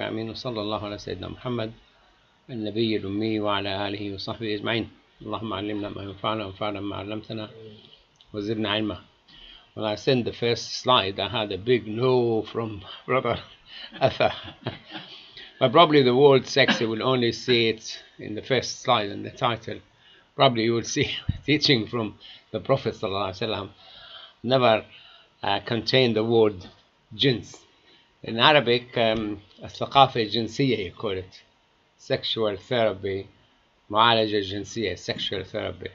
آمين وصلى الله على سيدنا محمد النبي الأمي وعلى آله وصحبه أجمعين. اللهم علمنا ما ينفعنا وانفعنا بما علمتنا وزدنا علما. When I sent the first slide, I had a big no from brother Atha. But probably the word sexy will only see it in the first slide in the title. Probably you will see teaching from the Prophet ﷺ never contained the word jins. In Arabic, الثقافة الجنسية you call it. Sexual therapy, معالجة جنسية, sexual therapy.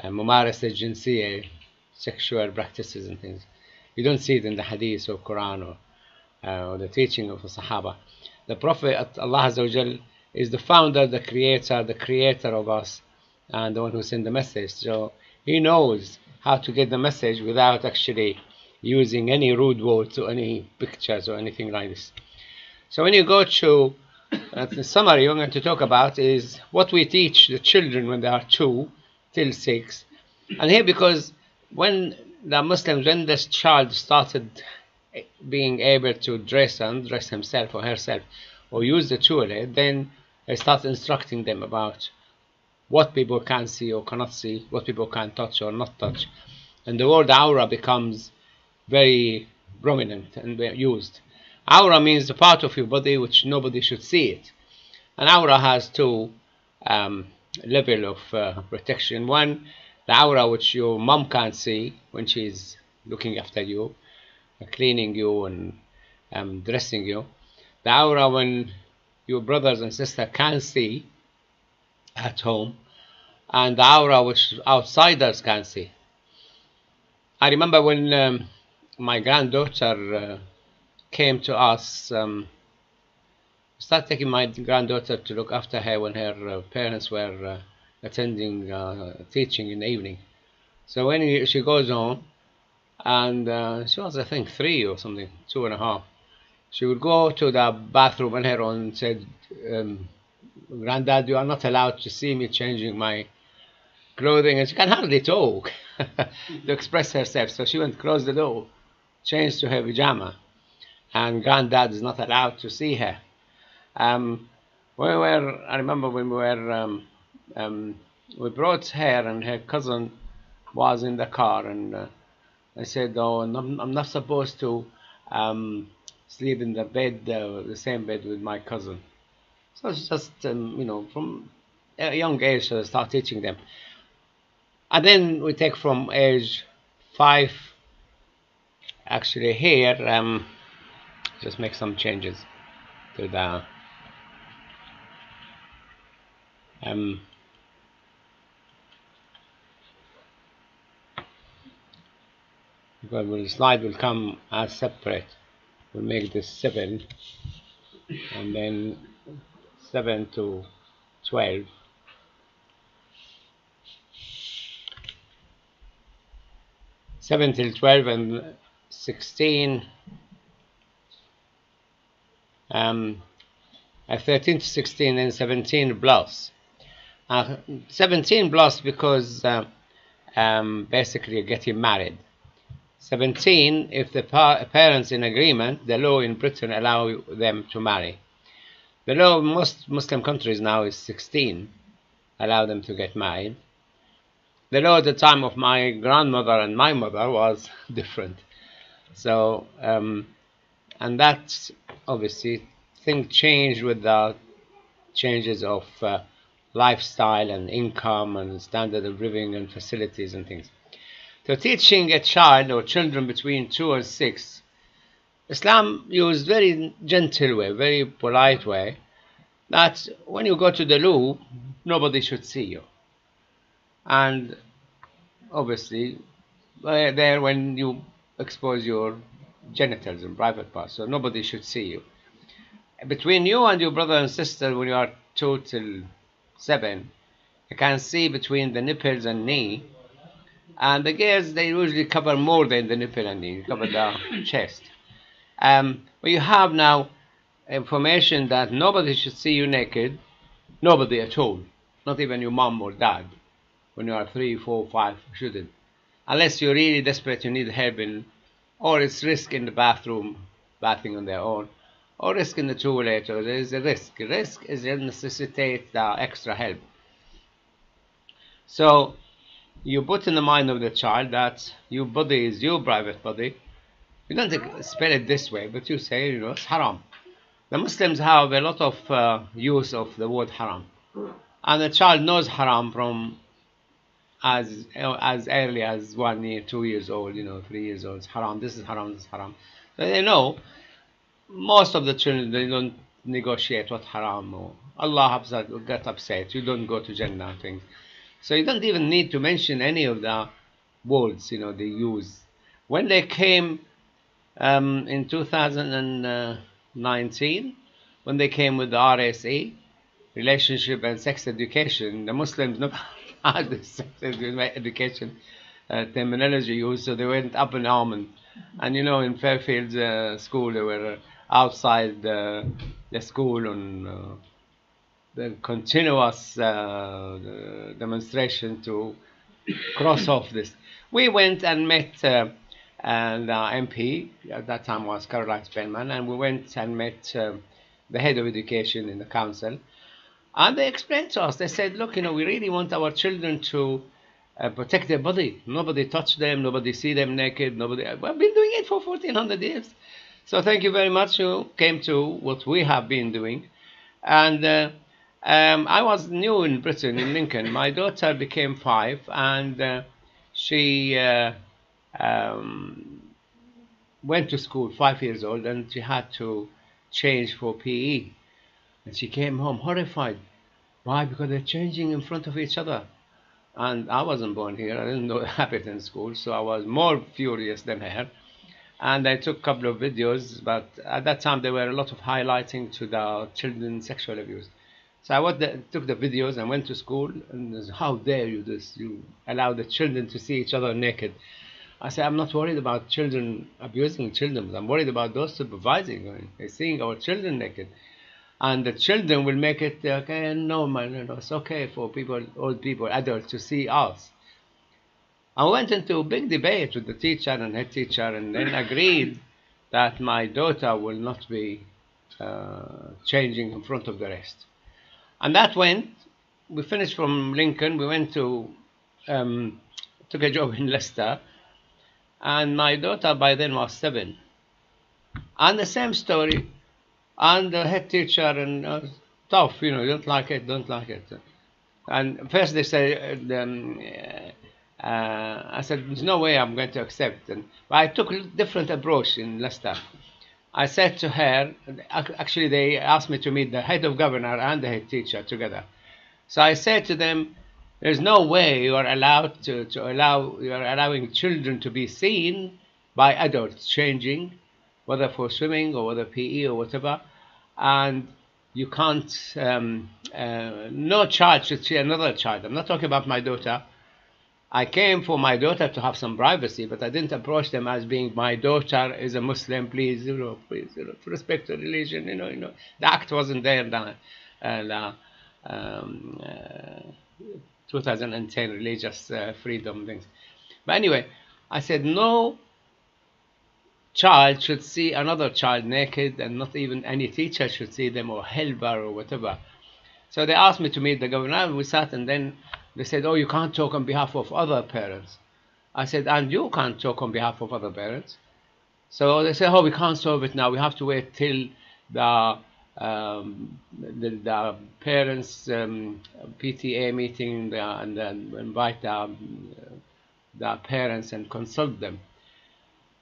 الممارسة الجنسية, sexual practices and things. You don't see it in the Hadith or Quran or the teaching of the Sahaba. The Prophet, Allah Azza wa Jal, is the founder, the creator of us, and the one who sent the message. So he knows how to get the message without actually using any rude words or any pictures or anything like this. So when you go to the summary we're going to talk about is what we teach the children when they are 2 till 6. And here, because when the Muslims, when this child started being able to dress and dress himself or herself or use the toilet, then they start instructing them about what people can see or cannot see, what people can touch or not touch. And the word aura becomes very prominent and used. Aura means the part of your body which nobody should see it. And aura has 2 levels of protection. One, the aura which your mom can't see when she's looking after you, cleaning you and dressing you. The aura when your brothers and sisters can't see at home, and the aura which outsiders can see. I remember when my granddaughter came to us, started taking my granddaughter to look after her when her parents were attending teaching in the evening. So when she goes home, and she was, I think, 3 or something, 2.5, she would go to the bathroom on her own and said, Granddad, you are not allowed to see me changing my clothing. And she can hardly talk to express herself. So she went, close the door, changed to her pajama, and Granddad is not allowed to see her. I remember when we brought her, and her cousin was in the car, and I said, oh, I'm not supposed to sleep in the bed, the same bed with my cousin. So it's just, from a young age, so I start teaching them. And then we take from age 5, actually here, just make some changes to the because the slide will come as separate. We'll make this 7, and then 7 to 12. 7 till 12 and 16, 13 to 16 and 17 plus. 17 plus because basically you're getting married. 17, if the parents in agreement, the law in Britain allow them to marry. The law in most Muslim countries now is 16, allow them to get married. The law at the time of my grandmother and my mother was different. So, and that's obviously, things change with the changes of lifestyle and income and standard of living and facilities and things. So teaching a child or children between 2 and 6, Islam used very gentle way, very polite way, that when you go to the loo, nobody should see you. And obviously, there when you expose your genitals and private parts, so nobody should see you. Between you and your brother and sister, when you are 2 till 7, you can see between the nipples and knee. And the girls, they usually cover more than the nipple and knee, cover the chest. But you have now information that nobody should see you naked, nobody at all, not even your mom or dad. When you are 3, 4, 5, shouldn't. Unless you're really desperate, you need help or it's risk in the bathroom, bathing on their own, or risk in the toilet, or there is a risk. Risk is it necessitates the extra help. So you put in the mind of the child that your body is your private body. You don't spell it this way, but you say, it's haram. The Muslims have a lot of use of the word haram, and the child knows haram from as early as 1 year, 2 years old, 3 years old. It's haram. This is haram. This is haram. So they know. Most of the children, they don't negotiate what haram or Allah get upset. You don't go to Jannah and things. So you don't even need to mention any of the words they use. When they came in 2019, when they came with the RSE, relationship and sex education, the Muslims never had the sex education terminology used, so they went up in arms. And in Fairfield school, they were outside the school on the continuous demonstration to cross off this. We went and met the MP, at that time was Caroline Spellman, and we went and met the head of education in the council. And they explained to us, they said, look, we really want our children to protect their body. Nobody touch them, nobody see them naked, we've been doing it for 1400 years. So thank you very much. You came to what we have been doing. And I was new in Britain, in Lincoln. My daughter became 5, and she went to school, 5 years old, and she had to change for PE. And she came home horrified. Why? Because they're changing in front of each other. And I wasn't born here. I didn't know it happened in school, so I was more furious than her. And I took a couple of videos, but at that time there were a lot of highlighting to the children's sexual abuse. So I took the videos and went to school, and said, how dare you this? You allow the children to see each other naked. I said, I'm not worried about children abusing children. I'm worried about those supervising. They're seeing our children naked. And the children will make it okay, normal. It's okay for people, old people, adults, to see us. I went into a big debate with the teacher and head teacher, and then agreed that my daughter will not be changing in front of the rest. And that we finished from Lincoln, we went to, took a job in Leicester, and my daughter by then was 7. And the same story, and the head teacher, and tough, don't like it, don't like it. And first they said, I said, there's no way I'm going to accept. But I took a different approach in Leicester. I said to her, actually they asked me to meet the head of governor and the head teacher together. So I said to them, there's no way you are allowed you are allowing children to be seen by adults changing, whether for swimming or whether PE or whatever. And you can't, no child should see another child. I'm not talking about my daughter. I came for my daughter to have some privacy, but I didn't approach them as being, my daughter is a Muslim, please, please, respect the religion, The act wasn't there then. 2010 religious freedom things. But anyway, I said no child should see another child naked, and not even any teacher should see them or helper or whatever. So they asked me to meet the governor, and we sat, and then they said, oh, you can't talk on behalf of other parents. I said, and you can't talk on behalf of other parents. So they said, oh, we can't solve it now. We have to wait till the parents' PTA meeting, and then invite the parents and consult them.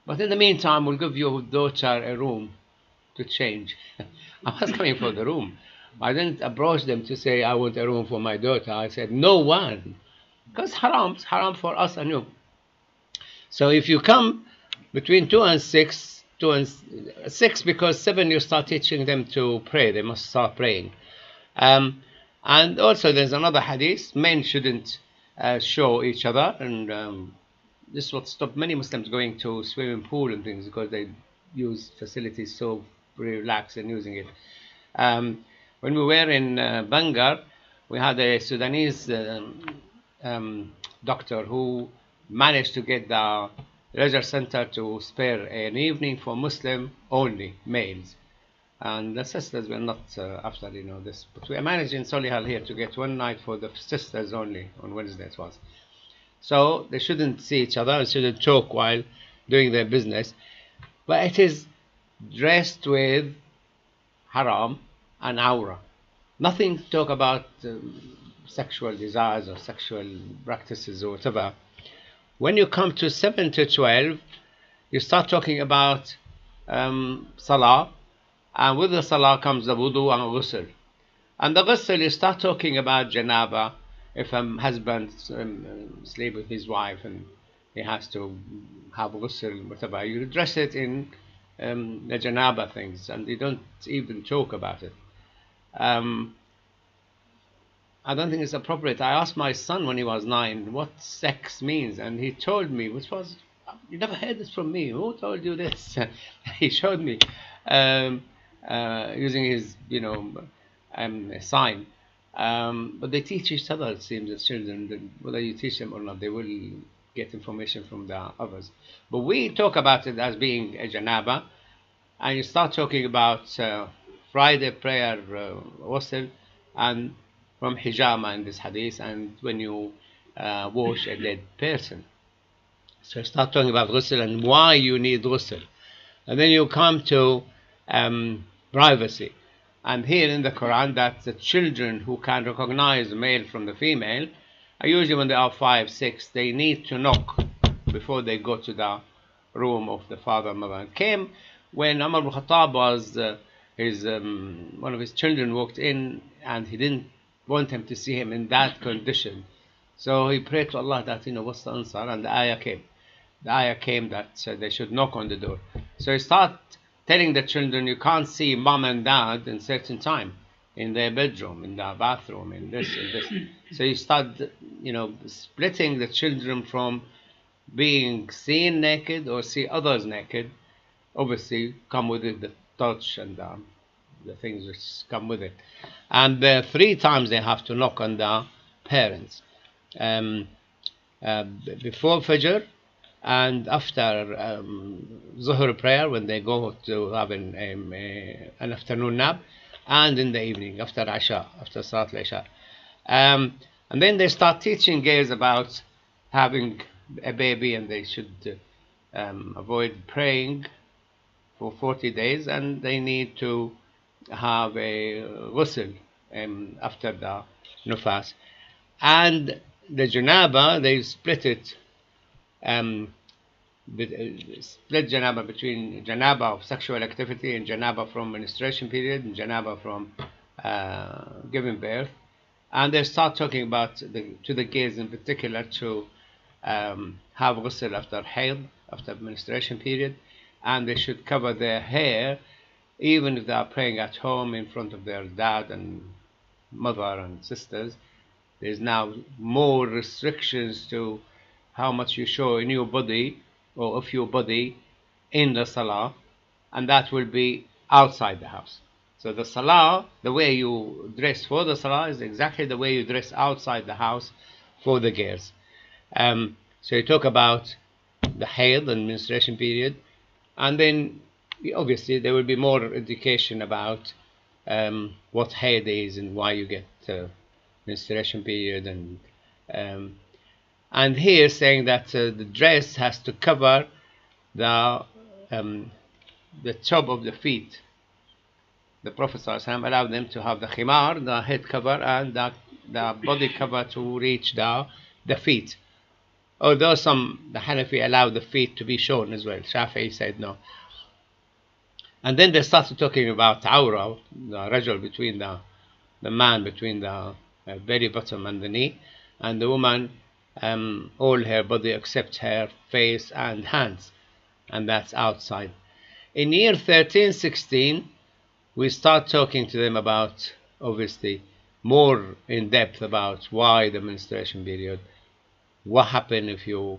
But in the meantime, we'll give your daughter a room to change. I was coming for the room. I didn't approach them to say, I want a room for my daughter. I said, no one. Because it's haram for us and you. So if you come between 2 and 6, 2 and 6, because 7 you start teaching them to pray. They must start praying. And also there's another hadith, men shouldn't show each other. And this is what stopped many Muslims going to swimming pool and things, because they use facilities so relaxed and using it. When we were in Bangor, we had a Sudanese doctor who managed to get the leisure center to spare an evening for Muslim only males. and the sisters were not after this. But we managed in Solihull here to get one night for the sisters only on Wednesday it was. So they shouldn't see each other, shouldn't talk while doing their business. But it is dressed with haram and aura. Nothing to talk about sexual desires or sexual practices or whatever. When you come to 7 to 12, you start talking about salah, and with the salah comes the wudu and ghusl. And the ghusl, you start talking about janaba. If a husband sleep with his wife and he has to have ghusl, whatever, you address it in the janaba things, and you don't even talk about it. I don't think it's appropriate. I asked my son when he was 9 what sex means, and he told me, which was, you never heard this from me. Who told you this? He showed me using his, sign. But they teach each other, it seems, as children. Whether you teach them or not, they will get information from the others. But we talk about it as being a janaba, and you start talking about Friday prayer, ghusl, and from hijama in this hadith, and when you wash a dead person. So start talking about ghusl and why you need ghusl. And then you come to privacy. And here in the Quran, that the children who can recognize the male from the female, are usually when they are 5, 6, they need to knock before they go to the room of the father and mother. It came when Umar ibn Khattab was, one of his children walked in, and he didn't want him to see him in that condition. So he prayed to Allah that, what's the answer? And the ayah came. The ayah came that they should knock on the door. So he started telling the children, you can't see mom and dad in certain time, in their bedroom, in the bathroom, in this and this. So you start, splitting the children from being seen naked or see others naked. Obviously, come with it the touch and the things which come with it. And 3 times they have to knock on the parents. Before Fajr and after Zuhr prayer, when they go to have an afternoon nap, and in the evening after Isha, after Salat al-Isha. And then they start teaching girls about having a baby, and they should avoid praying for 40 days, and they need to have a ghusl after the nufas. And the janaba, they split it, split janaba between janaba of sexual activity and janaba from menstruation period and janaba from giving birth. And they start talking about to the girls in particular to have ghusl after hayd, after menstruation period, and they should cover their hair even if they are praying at home in front of their dad and mother and sisters. There's now more restrictions to how much you show in your body or of your body in the salah, and that will be outside the house. So the salah, the way you dress for the salah is exactly the way you dress outside the house for the girls. So you talk about the hayd and menstruation period, and then obviously there will be more education about what hayd is and why you get menstruation period, and here saying that the dress has to cover the top of the feet. The Prophet ﷺ allowed them to have the khimar, the head cover, and the body cover to reach the feet. Although the Hanafi allowed the feet to be shown as well. Shafi'i said no. And then they started talking about awra, the rajul between the man between the very bottom and the knee, and the woman all her body except her face and hands, and that's outside. In year 13, 16, we start talking to them about, obviously, more in depth about why the menstruation period, what happened if you,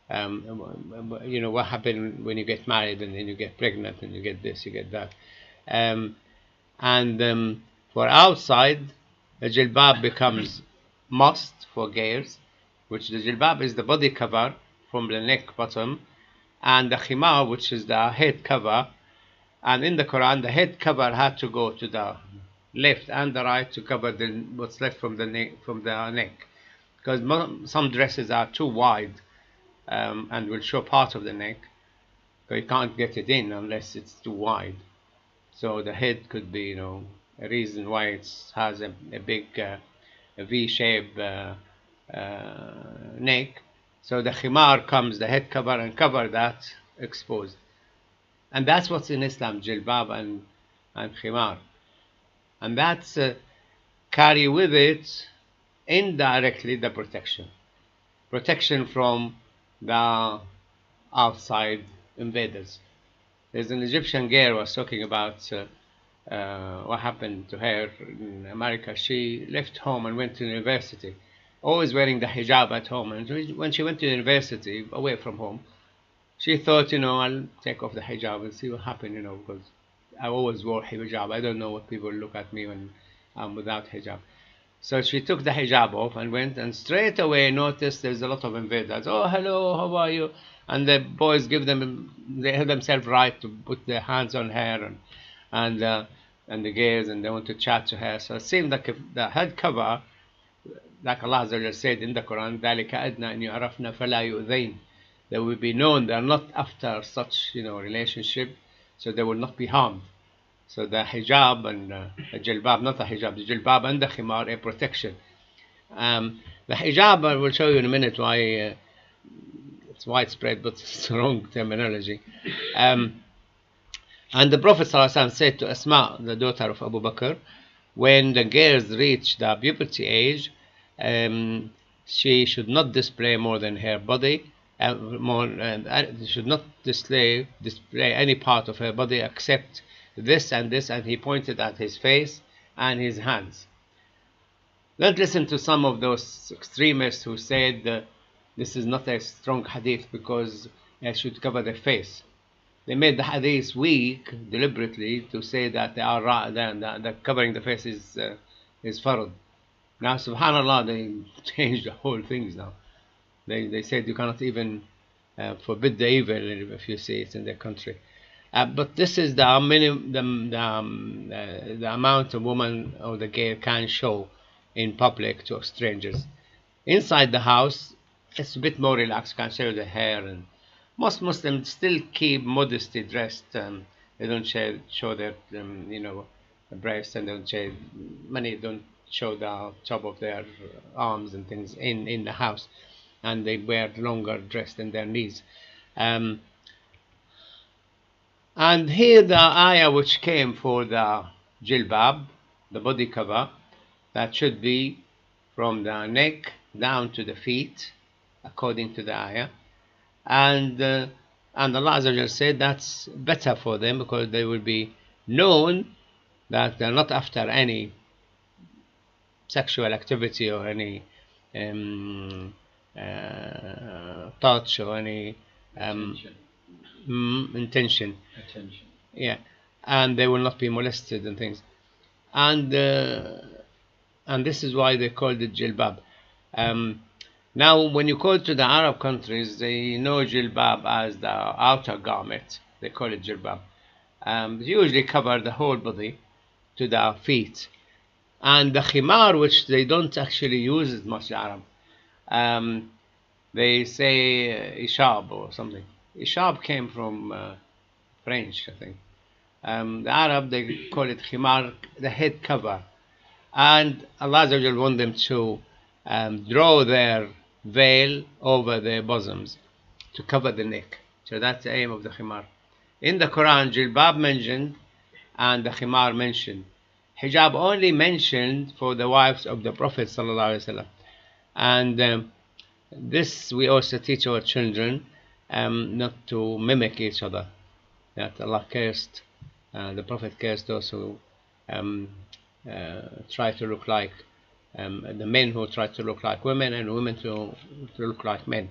what happened when you get married and then you get pregnant and you get this, you get that. For outside, the jilbab becomes must for girls, which the jilbab is the body cover from the neck bottom, and the khimar, which is the head cover, And in the Quran, the head cover had to go to the left and the right to cover what's left from the neck, because some dresses are too wide and will show part of the neck, so you can't get it in unless it's too wide. So the head could be, a reason why it has a big a V-shaped neck. So the khimar comes, the head cover, and cover that exposed. And that's what's in Islam, jilbab and khimar. And that's carry with it indirectly the protection from the outside invaders. There's an Egyptian girl was talking about what happened to her in America. She left home and went to university, always wearing the hijab at home. And when she went to university, away from home, she thought, I'll take off the hijab and see what happens, because I always wore hijab. I don't know what people look at me when I'm without hijab. So she took the hijab off and went, and straight away noticed there's a lot of invaders. Oh, hello, how are you? And the boys they have themselves right to put their hands on her and the girls, and they want to chat to her. So it seemed like the head cover, like Allah Azza wa Jalla said in the Quran, ذَلِكَ أَدْنَى أَنْ يُعْرَفْنَا فَلَا يُؤْذَيْنَ. They will be known. They are not after such, relationship, so they will not be harmed. So the hijab and the jilbab, not the hijab, the jilbab and the khimar, a protection. The hijab, I will show you in a minute why it's widespread, but it's the wrong terminology. And the Prophet ﷺ said to Asma, the daughter of Abu Bakr, when the girls reach the puberty age, she should not display more than her body, should not display any part of her body except this and this, and he pointed at his face and his hands. Don't listen to some of those extremists who said this is not a strong hadith because it should cover their face. They made the hadith weak deliberately to say that they are that covering the face is farad. Now, subhanallah, they changed the whole things now. They said you cannot even forbid the evil if you see it in their country. But this is the amount a woman or the girl can show in public to strangers. Inside the house, it's a bit more relaxed, can show the hair, and most Muslims still keep modesty dressed. They don't show their breasts, and many don't show the top of their arms and things in the house, and they wear longer dress than their knees. And here the ayah which came for the jilbab, the body cover, that should be from the neck down to the feet, according to the ayah. And Allah Azza wa Jalla said that's better for them because they will be known that they're not after any sexual activity or any touch or any intention. Yeah, and they will not be molested and things. And this is why they called it jilbab. Now, when you go to the Arab countries, they know jilbab as the outer garment. They call it jilbab. They usually cover the whole body to the feet. And the khimar, which they don't actually use as much in Arab, they say ishab or something. Ishab came from French, I think. The Arab, they call it khimar, the head cover. And Allah Azza wa Jalla want them to draw their veil over their bosoms to cover the neck. So that's the aim of the khimar. In the Quran, jilbab mentioned and the khimar mentioned. Hijab only mentioned for the wives of the Prophet ﷺ. And this we also teach our children not to mimic each other. That Allah cursed, the Prophet cursed those who try to look like the men who try to look like women, and women to look like men.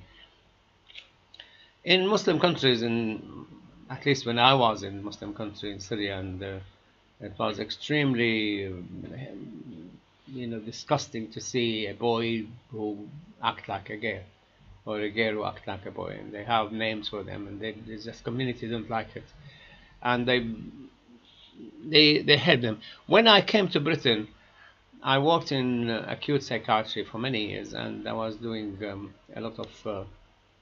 In Muslim countries, at least when I was in Muslim country in Syria, and it was extremely disgusting to see a boy who act like a girl, or a girl who act like a boy, and they have names for them, and this community don't like it. and they help them. When I came to Britain, I worked in acute psychiatry for many years, and I was doing a lot of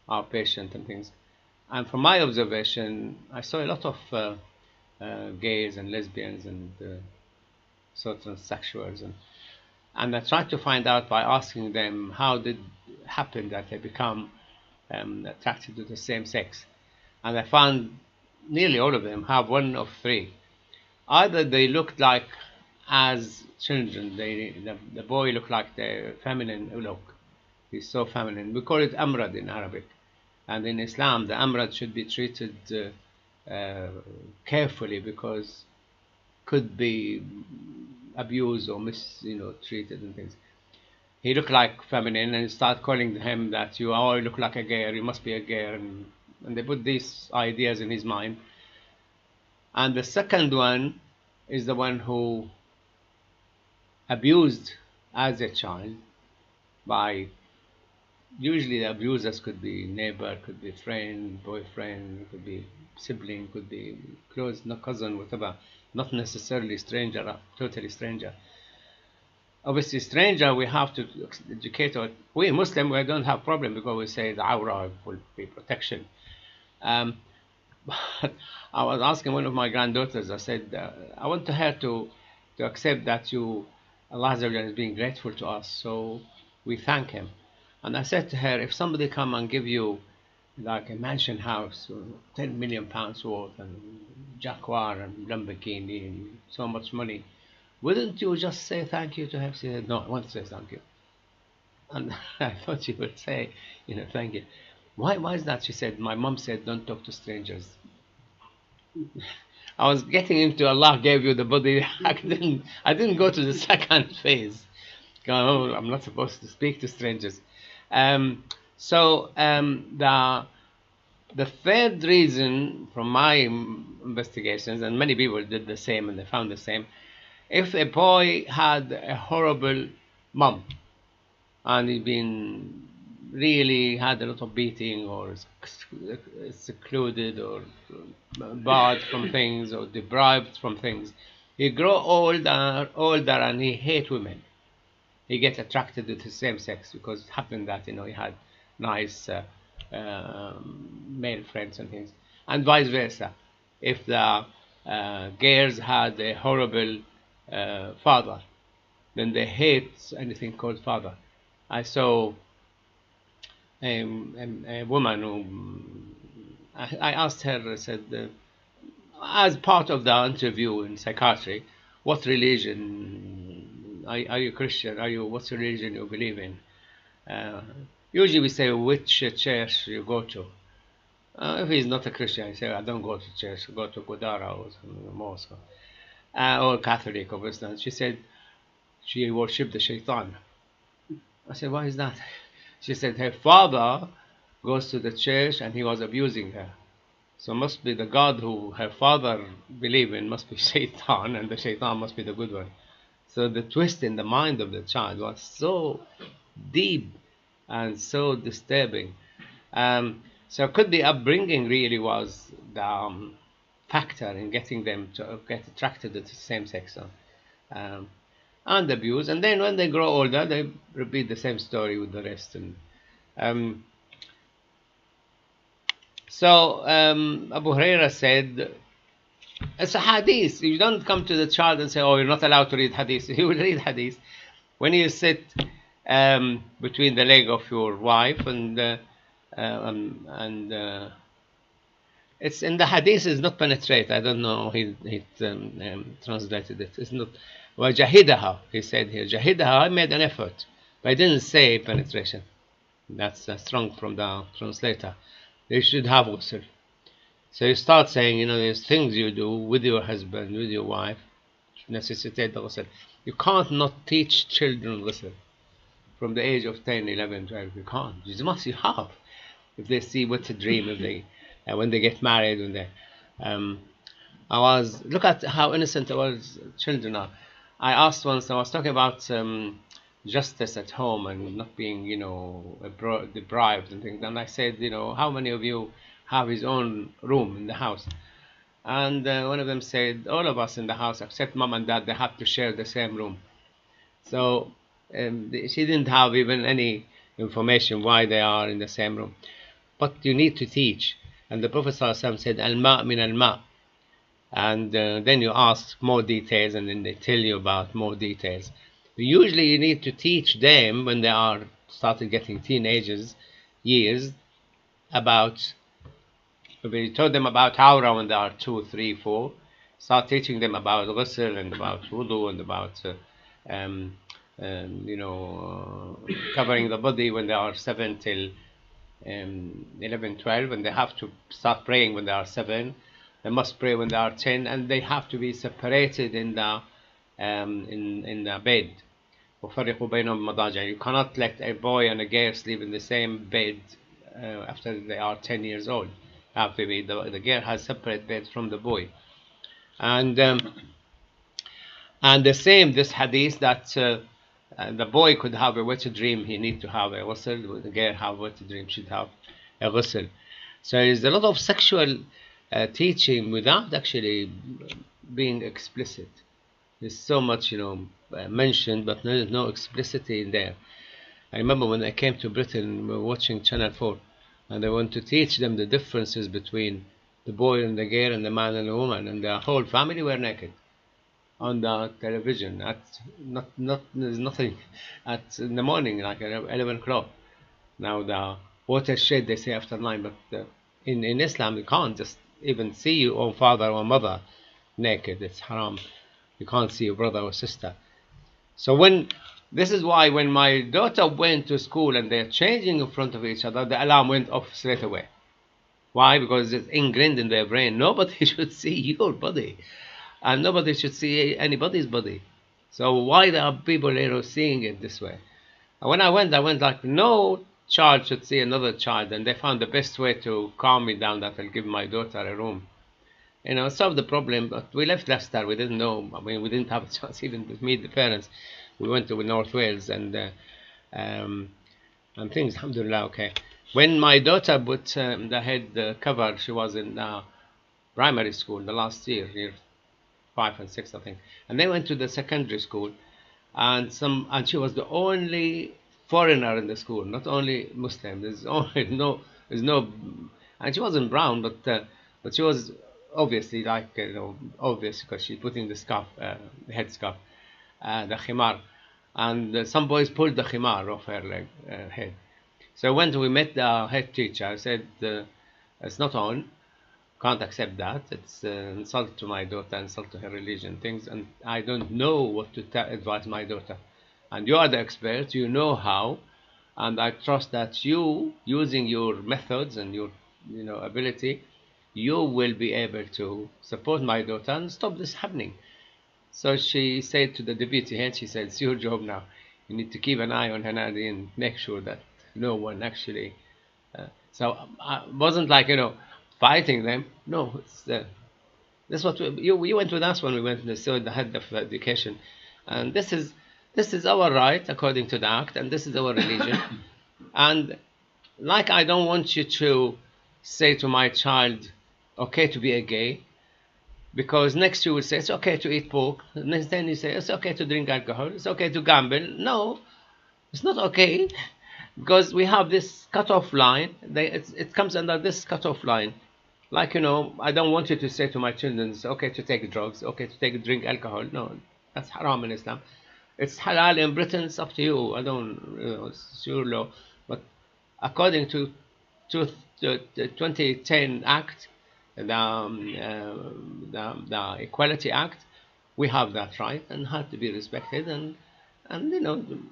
outpatient and things. And from my observation, I saw a lot of gays and lesbians and certain sexuals, and I tried to find out by asking them how did it happen that they become attracted to the same sex. And I found nearly all of them have one of three. Either they looked like as children, the boy looked like the feminine look. He's so feminine. We call it amrad in Arabic. And in Islam, the amrad should be treated carefully because could be abused or treated and things. He looked like feminine, and start calling him that you look like a girl, you must be a girl, and they put these ideas in his mind. And the second one is the one who abused as a child by, usually the abusers could be neighbor, could be friend, boyfriend, could be sibling, could be close, no cousin, whatever, not necessarily stranger, totally stranger. Obviously, stranger, we have to educate. We Muslim, we don't have problem because we say the awra will be protection. But I was asking one of my granddaughters. I said, I want her to accept that Allah is being grateful to us, so we thank Him. And I said to her, if somebody come and give you like a mansion house, £10 million worth, and Jaguar and Lamborghini and so much money, wouldn't you just say thank you to him? She said, no, I want to say thank you. And I thought she would say, thank you. Why is that? She said, my mom said, don't talk to strangers. I was getting into Allah gave you the body. I didn't go to the second phase. Oh, I'm not supposed to speak to strangers. So the third reason from my investigations, and many people did the same and they found the same, if a boy had a horrible mom and he'd been really had a lot of beating or secluded or barred from things or deprived from things, he grow older and he hate women. He gets attracted to the same sex because it happened that he had nice male friends and things, and vice versa. If the girls had a horrible father, then they hate anything called father. I saw a woman who I asked her, I said, as part of the interview in psychiatry, what religion are you Christian? What's religion you believe in? Usually we say which church you go to. If he's not a Christian, I say I don't go to church. I go to Godara or mosque or Catholic, or Protestant. She said she worshipped the shaitan. I said, why is that? She said her father goes to the church and he was abusing her. So must be the God who her father believed in must be shaitan, and the shaitan must be the good one. So the twist in the mind of the child was so deep and so disturbing. So could the upbringing really was the factor in getting them to get attracted to the same sex and abuse, and then when they grow older they repeat the same story with the rest. And so Abu Huraira said, it's a hadith. You don't come to the child and say, oh, you're not allowed to read hadith. He will read hadith. When you sit between the leg of your wife and it's in the hadith is not penetrate. I don't know he translated it. It's not wajahidaha. He said here jahidaha. I made an effort, but I didn't say penetration. That's strong from the translator. They should have ghusl. So you start saying, there's things you do with your husband, with your wife, necessitate the ghusl. You can't not teach children ghusl from the age of 10, 11, 12. You can't. You have. If they see what's a dream, if they when they get married, when they look at how innocent our children are. I asked once, I was talking about justice at home and not being deprived and things, and I said, how many of you have his own room in the house? And one of them said, all of us in the house except mom and dad, they have to share the same room. So she didn't have even any information why they are in the same room. But you need to teach. And the Prophet ﷺ said, Al-ma' min al-ma'. And then you ask more details, and then they tell you about more details. But usually you need to teach them when they are started getting teenagers years about, we told them about Awra when they are 2, 3, 4. Start teaching them about ghusl and about wudu and about covering the body when they are 7 till 11, 12, and they have to start praying when they are 7. They must pray when they are 10, and they have to be separated in the bed. You cannot let a boy and a girl sleep in the same bed after they are 10 years old. Have to be, the girl has separate beds from the boy. And the same, this hadith that the boy could have a wet dream, he need to have a ghusl. The girl have a wet dream, should have a ghusl. So there's a lot of sexual teaching without actually being explicit. There's so much, mentioned, but there's no explicitity in there. I remember when I came to Britain, we were watching Channel 4, and they want to teach them the differences between the boy and the girl and the man and the woman, and the whole family were naked on the television. There's nothing in the morning, like at 11 o'clock. Now the watershed, they say after 9, but in Islam you can't just even see your own father or mother naked. It's haram. You can't see your brother or sister. So this is why when my daughter went to school and they're changing in front of each other, the alarm went off straight away. Why? Because it's ingrained in their brain. Nobody should see your body, and nobody should see anybody's body. So why there are people seeing it this way? And when I went like no child should see another child, and they found the best way to calm me down that I'll give my daughter a room. Solve the problem. But we left Leicester. We didn't know. I mean, we didn't have a chance even to meet the parents. We went to North Wales and things, alhamdulillah, okay. When my daughter put the head cover, she was in primary school the last year 5 and 6, I think. And they went to the secondary school, and she was the only foreigner in the school, not only Muslim. There's no, and she wasn't brown, but she was obviously obvious because she's putting the scarf, the head scarf, the khimar, and some boys pulled the khimar off her head. So when we met the head teacher, I said, it's not on, can't accept that, it's insult to my daughter, insult to her religion, things, and I don't know what to advise my daughter. And you are the expert, you know how, and I trust that you, using your methods and your ability, you will be able to support my daughter and stop this happening. So she said to the deputy head, she said, it's your job now. You need to keep an eye on Hanadi and make sure that no one actually... so I wasn't like, fighting them. No, it's this is what you went with us when we went to the head of education. And this is our right according to the Act, and this is our religion. And like I don't want you to say to my child, okay to be a gay, because next you will say it's okay to eat pork, next then you say it's okay to drink alcohol, it's okay to gamble. No, it's not okay, because we have this cut-off line. It comes under this cut-off line. Like, I don't want you to say to my children, it's okay to take drugs, okay to drink alcohol. No, that's haram in Islam. It's halal in Britain, it's up to you. I don't, it's your law. But according to the 2010 Act, the Equality Act, we have that right and had to be respected. And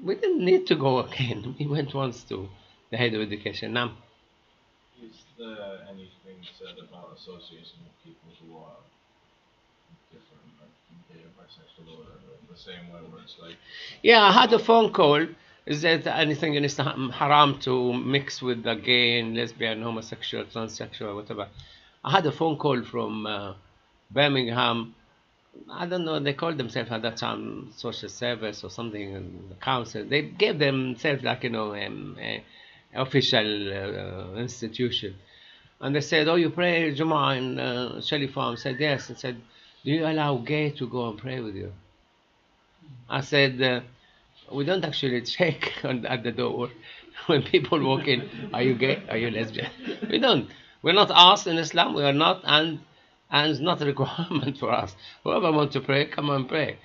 we didn't need to go again. We went once to the head of education. Now, is there anything said about association with people who are different, like gay or bisexual, or the same way where it's like... Yeah, I had a phone call. Is there anything in Islam haram to mix with the gay and lesbian, homosexual, transsexual, whatever? I had a phone call from Birmingham. I don't know, they called themselves at that time social service or something, in the council. They gave themselves like, official institution. And they said, oh, you pray Jumu'ah in Solihull Imam? I said, yes. I said, do you allow gay to go and pray with you? I said, we don't actually check at the door when people walk in, are you gay? Are you lesbian? We don't. We're not asked in Islam. We are not, and it's not a requirement for us. Whoever wants to pray, come and pray.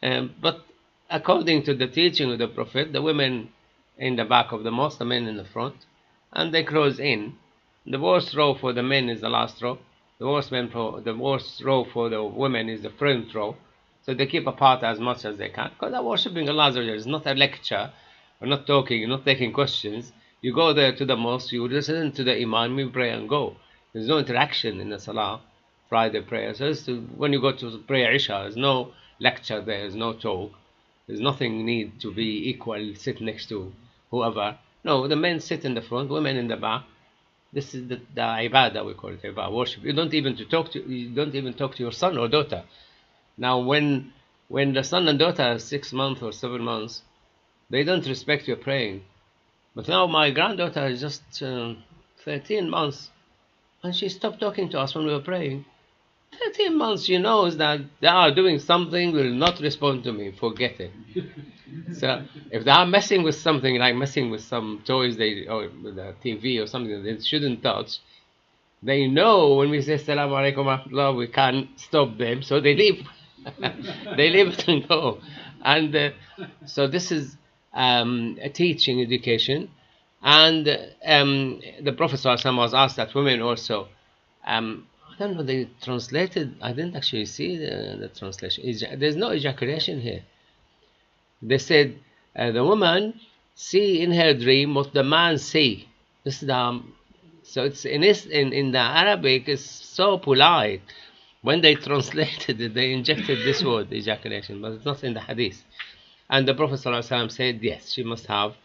But according to the teaching of the Prophet, the women in the back of the mosque, the men in the front, and they close in. The worst row for the men is the last row. The worst row for the women is the front row. So they keep apart as much as they can, because they're worshipping Allah. It's not a lecture. We're not talking. You're not taking questions. You go there to the mosque. You listen to the Imam. You pray and go. There's no interaction in the Salah, Friday prayer. So when you go to pray Isha, there's no lecture there. There's no talk. There's nothing need to be equal. Sit next to whoever. No, the men sit in the front, women in the back. This is the ibadah, we call it ibadah, worship. You don't even talk to your son or daughter. Now, when the son and daughter are 6 months or 7 months, they don't respect your praying. But now my granddaughter is just 13 months, and she stopped talking to us when we were praying. 13 months, she knows that they are doing something, will not respond to me, forget it. So if they are messing with something, like messing with some toys or with the TV or something that they shouldn't touch, they know when we say Assalamu alaikum wa rahmatullah, we can't stop them, so they leave. They leave it and go. And so this is a teaching education. And the Prophet ﷺ was asked that women also, I don't know, they translated, I didn't actually see the translation. There's no ejaculation here. They said the woman see in her dream what the man see. This is so it's in the Arabic, it's so polite. When they translated it, they injected this word, ejaculation, but it's not in the hadith. And the Prophet ﷺ said, yes, she must have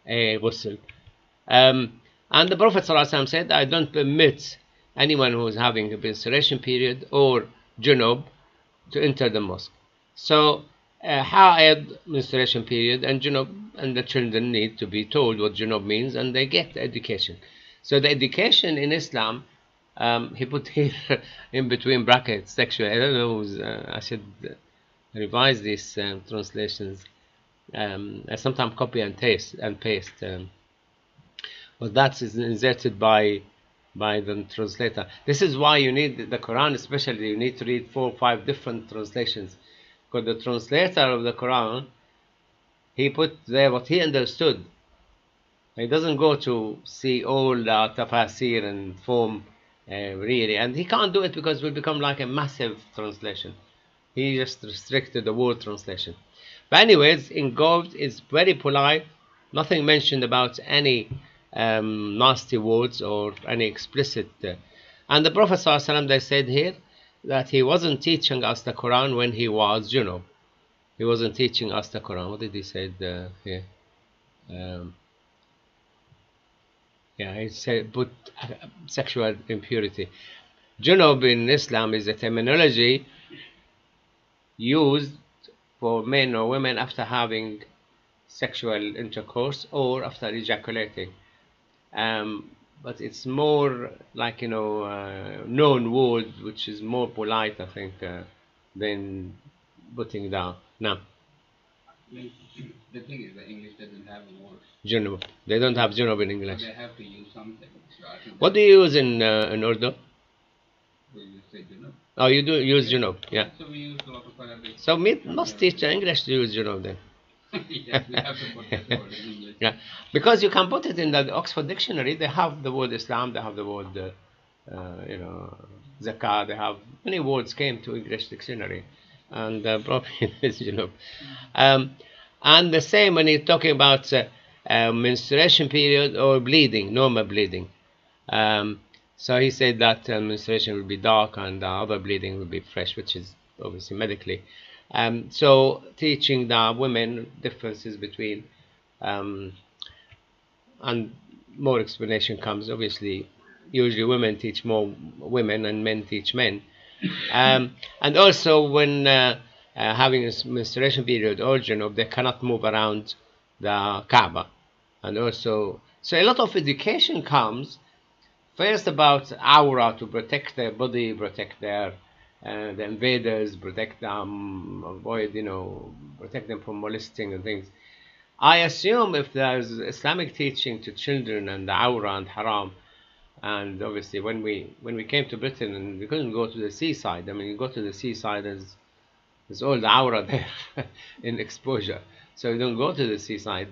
a ghusl. And the Prophet ﷺ said, I don't permit anyone who is having a menstruation period or junub to enter the mosque. So Ha'id, menstruation period, and junub, and the children need to be told what junub means, and they get the education. So the education in Islam, he put here in between brackets, sexual. I don't know, I should revise these translations. I sometimes copy and paste, but that is inserted by the translator. This is why you need the Quran, especially you need to read 4 or 5 different translations, because the translator of the Quran, he put there what he understood. He doesn't go to see all the tafasir and form really, and he can't do it because it will become like a massive translation. He just restricted the word translation. But anyways, in Gold is very polite, nothing mentioned about any nasty words or any explicit. And the Prophet ﷺ, they said here that he wasn't teaching us the Quran when he was junub. He wasn't teaching us the Quran. What did he say here? Yeah, he said, but sexual impurity. Junub in Islam is a terminology used for men or women after having sexual intercourse or after ejaculating. But it's more like, known word, which is more polite, I think, than putting down. Now, the thing is, the English doesn't have a word. junub. They don't have junub in English. They have to use something. So I think What do you use in Urdu? we just say junub. Oh, you do use junub, yeah. So we use a lot of Arabic. So we must teach English to use junub then. Yes, we have to put that word in English. Yeah, because you can put it in the Oxford Dictionary. They have the word Islam. They have the word, zakah. They have many words came to English dictionary, and probably it's and the same when you're talking about menstruation period or bleeding, normal bleeding. So he said that menstruation will be dark and other bleeding will be fresh, which is obviously medically. So teaching the women differences between and more explanation comes. Obviously, usually women teach more women and men teach men. And also when having a menstruation period or junub, they cannot move around the Kaaba. And also, so a lot of education comes first about aura, to protect their body, protect their the invaders, protect them, avoid, protect them from molesting and things. I assume if there's Islamic teaching to children and the aura and haram, and obviously when we came to Britain and we couldn't go to the seaside. I mean, you go to the seaside, there's all the aura there in exposure, so you don't go to the seaside.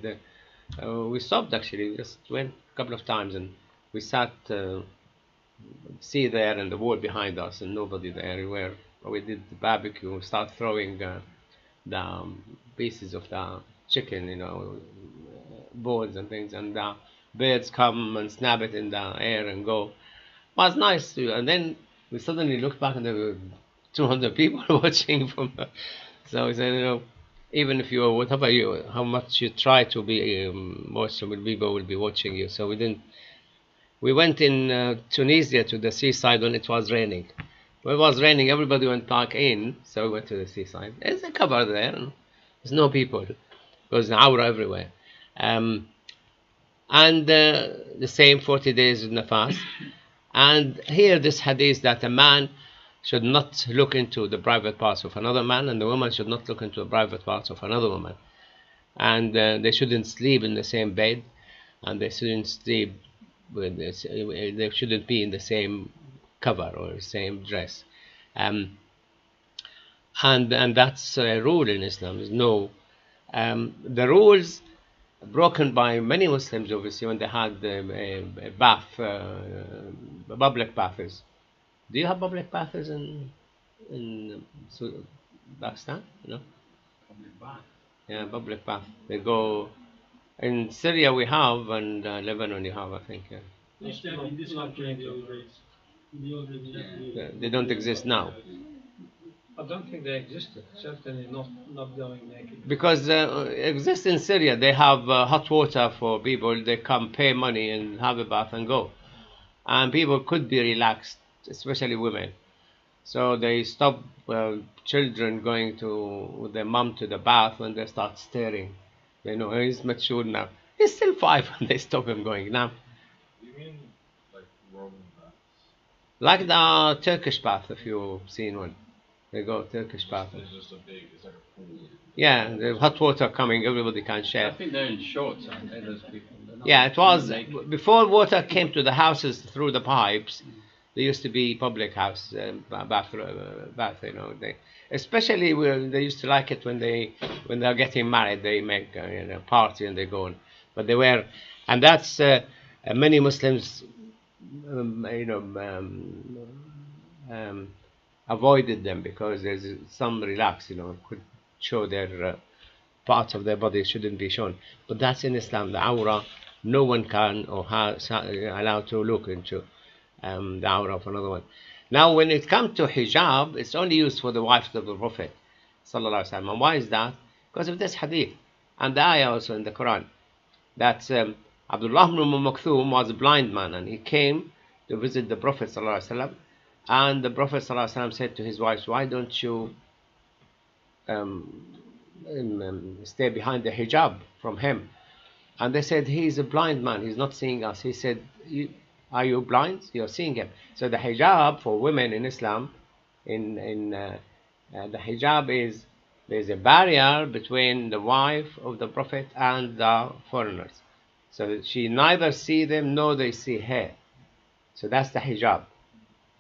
We stopped actually. We just went a couple of times and we sat sea there and the wall behind us and nobody there. We did the barbecue. We start throwing the pieces of the chicken, boards and things, and the birds come and snap it in the air and go. Well, it's nice too. And then we suddenly looked back and there were 200 people watching from. So we said, even if you, whatever you, how much you try to be, most of the people will be watching you. So we didn't. We went in Tunisia to the seaside when it was raining. When it was raining, everybody went back in, so we went to the seaside. There's a cover there. There's no people. There's an aura everywhere. And the same 40 days in the fast. And here this hadith that a man should not look into the private parts of another man, and the woman should not look into the private parts of another woman. And they shouldn't sleep in the same bed, and they shouldn't sleep with this, they shouldn't be in the same cover or the same dress. And that's a rule in Islam. There's no the rules broken by many Muslims, obviously, when they had a bath, public baths. Do you have public baths in Pakistan? Public bath. Yeah, public bath. They go in Syria. We have, and Lebanon you have, I think. Yeah. In this country, They don't exist now. I don't think they existed. Certainly not going naked. Because exist in Syria, they have hot water for people. They come pay money and have a bath and go, and people could be relaxed, especially women. So they stop children going with their mom to the bath when they start staring. They know he's mature now. He's still 5, and they stop him going now. You mean like Roman baths? Like the Turkish bath, if you've seen one. They go Turkish bath. It's just it's like a pool. Yeah, the hot water coming, everybody can share. I think they're in shorts, aren't they, those people? Yeah, it was before water came to the houses through the pipes. There used to be public house bath. Especially they used to like it when they're getting married. They make a party and they go on. But they were, and that's many Muslims, avoided them because there's some relax, could show their parts of their body shouldn't be shown. But that's in Islam, the aura. No one can or has allowed to look into the aura of another one. Now, when it comes to hijab, it's only used for the wives of the Prophet sallallahu alaihi wasallam. And why is that? Because of this hadith and the ayah also in the Quran. That Abdullah ibn Maktoum was a blind man, and he came to visit the Prophet sallallahu alaihi wasallam. And the Prophet sallallahu alaihi wasallam said to his wives, "Why don't you stay behind the hijab from him?" And they said, "He's a blind man, he's not seeing us." He said, "Are you blind? You're seeing him." So the hijab for women in Islam, the hijab is, there's a barrier between the wife of the Prophet and the foreigners. So she neither see them nor they see her. So that's the hijab.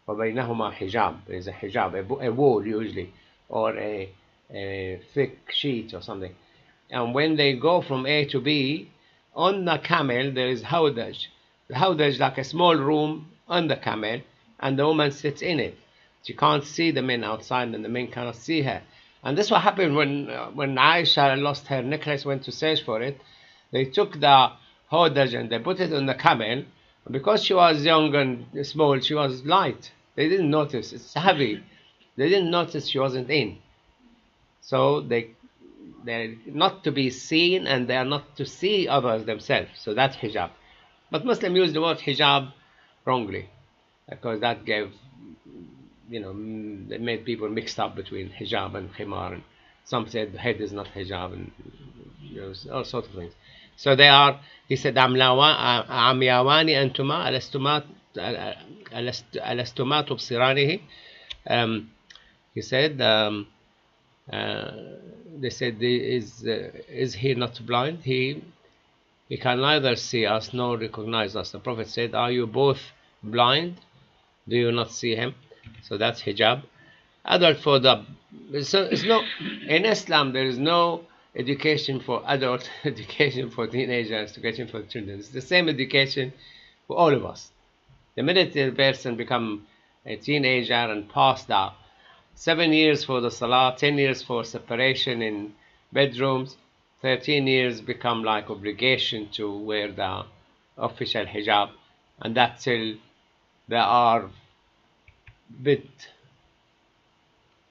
وَبَيْنَهُمَا hijab. There's a hijab, a wall usually, or a thick sheet or something. And when they go from A to B, on the camel there is hawdaj. The hawdaj is like a small room on the camel, and the woman sits in it. She can't see the men outside, and the men cannot see her. And this is what happened when Aisha lost her necklace, went to search for it. They took the hawdaj and they put it on the camel. Because she was young and small, she was light. They didn't notice. It's heavy. They didn't notice she wasn't in. So they're not to be seen, and they are not to see others themselves. So that's hijab. But Muslims use the word hijab wrongly, because that gave, they made people mixed up between hijab and khimar. And some said the head is not hijab, and all sorts of things. So they are, he said, "Amyawani antuma alastuma ألستما تبصرانه. He said, they said, is he not blind? He can neither see us nor recognize us. The Prophet said, are you both blind? Do you not see him? So that's hijab. Adult for the, so it's no, in Islam there is no education for adult, education for teenagers, education for children. It's the same education for all of us. The minute a person become a teenager and past that, 7 years for the salah, 10 years for separation in bedrooms, 13 years become like obligation to wear the official hijab, and that till they are bit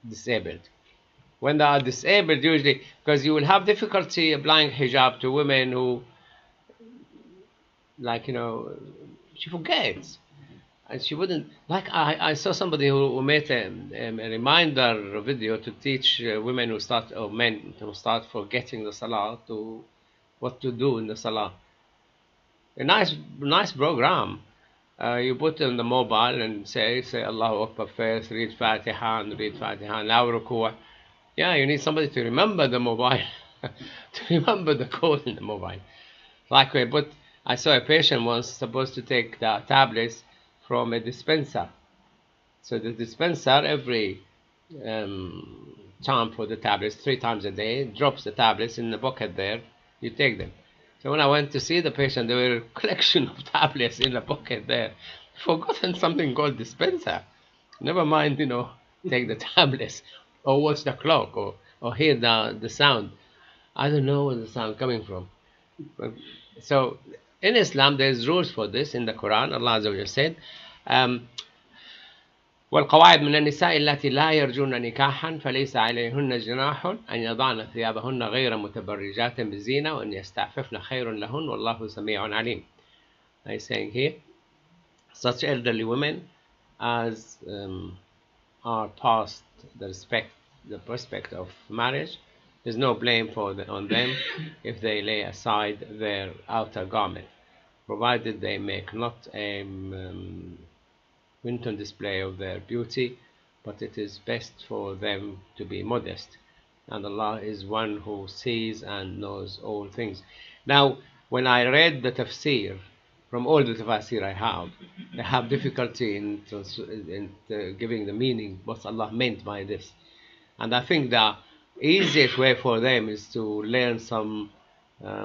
disabled. When they are disabled, usually, because you will have difficulty applying hijab to women who, like, she forgets. And she wouldn't, like, I saw somebody who made a reminder video to teach women who start, or men who start forgetting the salah, to what to do in the salah. A nice program. You put in the mobile and say Allahu Akbar first, read Fatiha, now ruku'. Yeah, you need somebody to remember the mobile, to remember the code in the mobile. Like I saw a patient once supposed to take the tablets from a dispenser. So the dispenser, every time for the tablets, 3 times a day, drops the tablets in the bucket there. You take them. So when I went to see the patient, there were a collection of tablets in the bucket there. Forgotten something called dispenser. Never mind, take the tablets or watch the clock or hear the sound. I don't know where the sound coming from. So in Islam, there's rules for this. In the Quran, Allah Azza wa Jalla said, والقواعد من النساء التي لا يرجون نكاحا فليس عليهن جناح أن يضعن ثيابهن غير متبرجات بزينة وأن يستعففن خير لهن والله سميع عليم. I'm saying here, such elderly women as are past the prospect of marriage, there's no blame on them if they lay aside their outer garment, provided they make not a wanton display of their beauty, but it is best for them to be modest. And Allah is one who sees and knows all things. Now, when I read the tafsir, from all the tafsir I have difficulty in giving the meaning, what Allah meant by this. And I think the easiest way for them is to learn some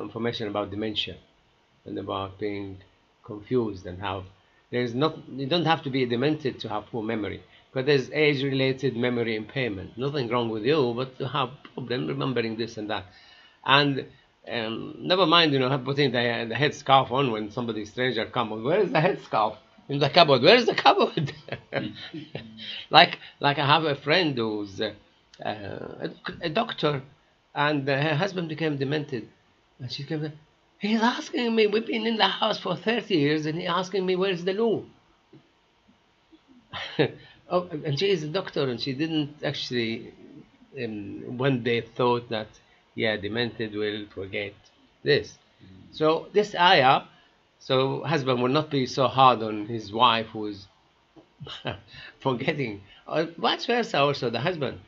information about dementia and about being confused and how you don't have to be demented to have poor memory, because there's age-related memory impairment. Nothing wrong with you, but to have problem remembering this and that. And never mind, putting the headscarf on when somebody stranger comes. Where is the headscarf? In the cupboard. Where is the cupboard? like I have a friend who's a doctor, and her husband became demented, and she came. He's asking me, we've been in the house for 30 years, and he's asking me, where's the loo? Oh, and she is a doctor, and she didn't actually one day thought that, demented will forget this. So this ayah, so husband will not be so hard on his wife who's forgetting. Or vice versa also, the husband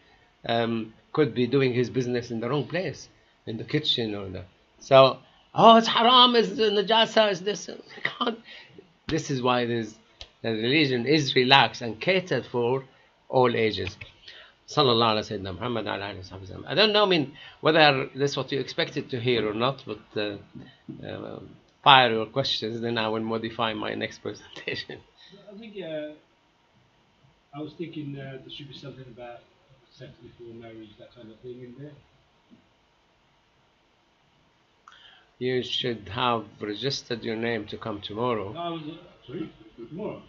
could be doing his business in the wrong place, in the kitchen so, it's haram, it's najasa, it's this. This is why the religion is relaxed and catered for all ages. Sallallahu alaihi wasallam, Muhammad alayhi wasallam. I don't know, whether that's what you expected to hear or not, but fire your questions, then I will modify my next presentation. I think I was thinking there should be something about sex before marriage, that kind of thing in there. You should have registered your name to come tomorrow. No, I was sorry, tomorrow.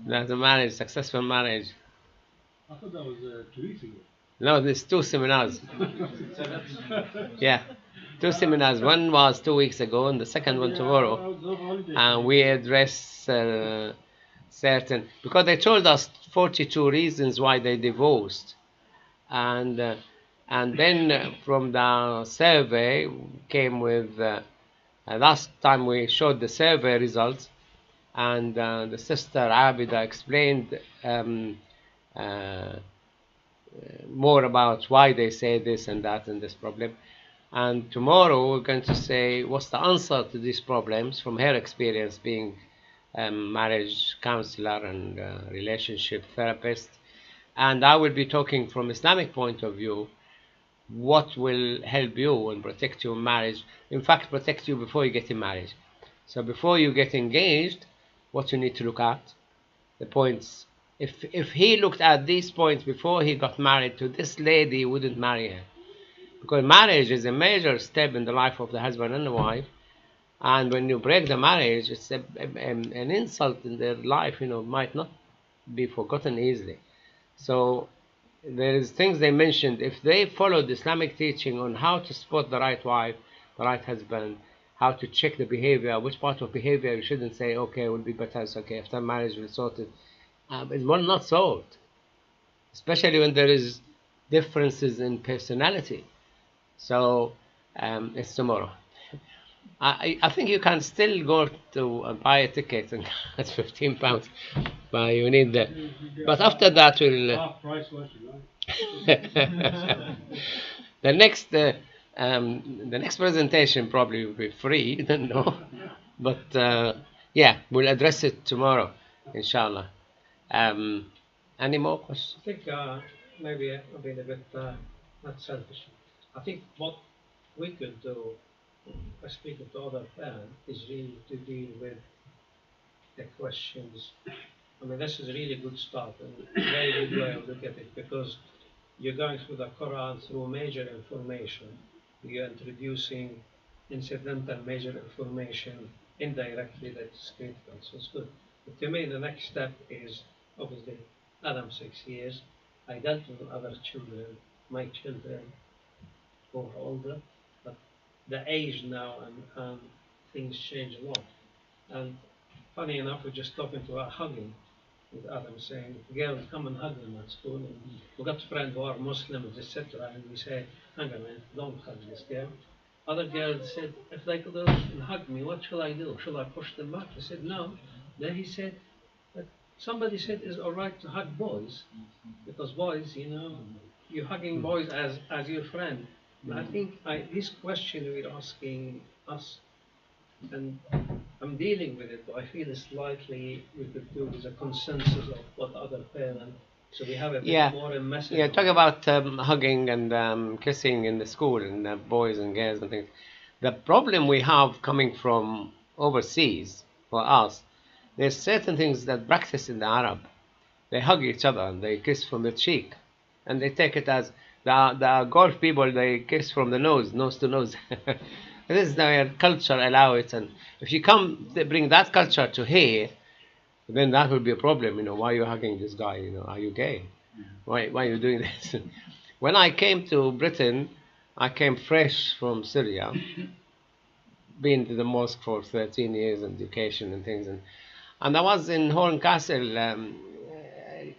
That's a marriage, successful marriage. I thought that was 2 weeks ago. No, there's 2 seminars. Yeah, 2 seminars. One was 2 weeks ago, and the second one tomorrow. I was on holiday. And we address certain, because they told us 42 reasons why they divorced, and then from the survey came with Last time we showed the survey results, and the sister Abida explained more about why they say this and that and this problem. And tomorrow we're going to say what's the answer to these problems from her experience being marriage counselor and relationship therapist. And I will be talking from Islamic point of view, what will help you and protect your marriage. In fact, protect you before you get in marriage. So before you get engaged, what you need to look at, the points. If he looked at these points before he got married to this lady, he wouldn't marry her. Because marriage is a major step in the life of the husband and the wife. And when you break the marriage, it's an insult in their life, might not be forgotten easily. So there is things they mentioned. If they followed Islamic teaching on how to spot the right wife, the right husband, how to check the behavior, which part of behavior you shouldn't say, okay, it will be better, it's okay, after marriage we'll sort it. It will not solve, especially when there is differences in personality. So it's tomorrow. I think you can still go to buy a ticket, and it's £15, but you need that. But after that, we'll. Half price, was it, right? The next presentation probably will be free. I don't know, but yeah, we'll address it tomorrow, inshallah. Any more questions? I think maybe I've been a bit not selfish. I think what we could do, speaking to other parents, is really to deal with the questions. I mean, this is a really good start and a very good way of looking at it, because you're going through the Quran through major information. You're introducing incidental major information indirectly that's critical. So it's good. But to me, the next step is obviously Adam 6 years. I dealt with other children, my children who are older, but the age now and things change a lot. And funny enough, we're just talking to our hugging with Adam, saying, girls, come and hug them at school. And we got friends who are Muslims, etc. And we say, hang on a minute, don't hug this girl. Other girls said, if they could hug me, what shall I do? Shall I push them back? I said, no. Then he said, but somebody said it's all right to hug boys, because boys, you're hugging boys as your friend. And I think this question we're asking us, and I'm dealing with it, but I feel slightly we could do with a consensus of what other parents, so we have a bit more a message. Yeah, talk about hugging and kissing in the school and boys and girls and things. The problem we have coming from overseas for us, there's certain things that practice in the Arab. They hug each other and they kiss from the cheek, and they take it as the Gulf people, they kiss from the nose to nose. This is their culture, allow it. And if you bring that culture to here, then that will be a problem. Why are you hugging this guy? Are you gay? Why are you doing this? When I came to Britain, I came fresh from Syria, been to the mosque for 13 years, education and things. And I was in Horncastle,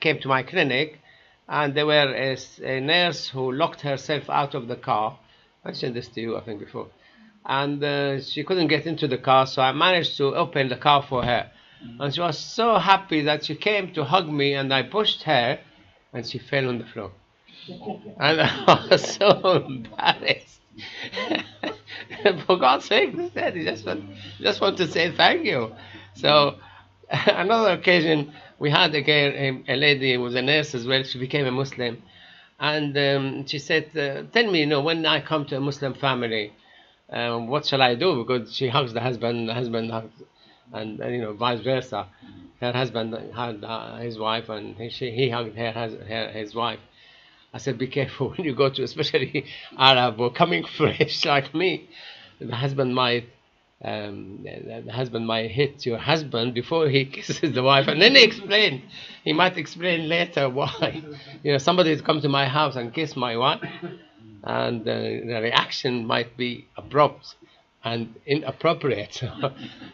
came to my clinic, and there were a nurse who locked herself out of the car. I mentioned this to you, I think, before. And she couldn't get into the car, so I managed to open the car for her. And she was so happy that she came to hug me, and I pushed her, and she fell on the floor. And I was so embarrassed. For God's sake, he said, he just want to say thank you. So another occasion, we had again a lady who was a nurse as well. She became a Muslim, and she said, tell me, when I come to a Muslim family, what shall I do? Because she hugs the husband hugs, and vice versa. Her husband hugged his wife, and he hugged his wife. I said, be careful when you go to, especially Arab or coming fresh like me. The husband might hit your husband before he kisses the wife, and then he might explain later why. Somebody has come to my house and kissed my wife, and the reaction might be abrupt and inappropriate.